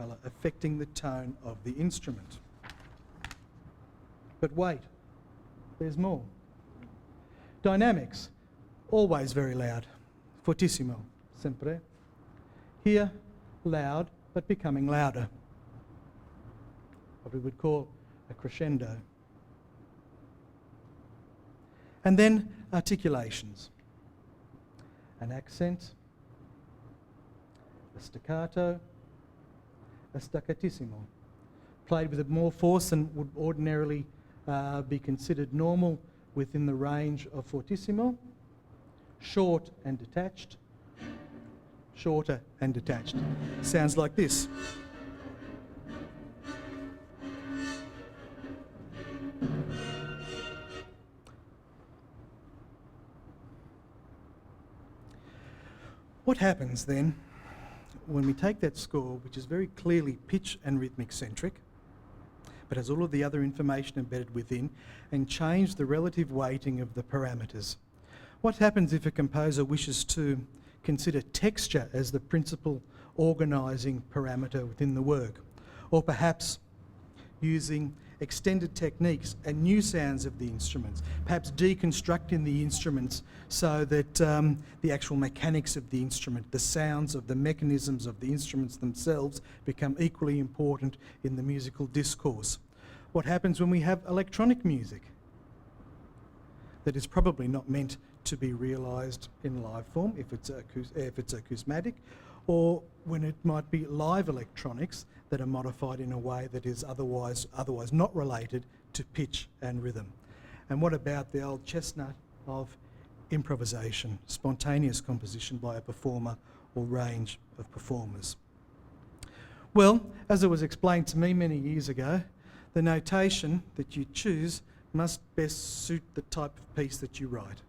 colour affecting the tone of the instrument. But wait, there's more. Dynamics, always very loud. Fortissimo, sempre. Here, loud, but becoming louder. What we would call a crescendo. And then articulations. An accent, a staccato, a staccatissimo. Played with more force than would ordinarily be considered normal within the range of fortissimo. Short and detached. Shorter and detached. Sounds like this. What happens then when we take that score, which is very clearly pitch and rhythmic centric, but has all of the other information embedded within, and change the relative weighting of the parameters? What happens if a composer wishes to consider texture as the principal organising parameter within the work? Or perhaps using extended techniques and new sounds of the instruments, perhaps deconstructing the instruments so that the actual mechanics of the instrument, the sounds of the mechanisms of the instruments themselves become equally important in the musical discourse. What happens when we have electronic music that is probably not meant to be realised in live form if it's acousmatic, or when it might be live electronics that are modified in a way that is otherwise not related to pitch and rhythm. And what about the old chestnut of improvisation, spontaneous composition by a performer or range of performers? Well, as it was explained to me many years ago, the notation that you choose must best suit the type of piece that you write.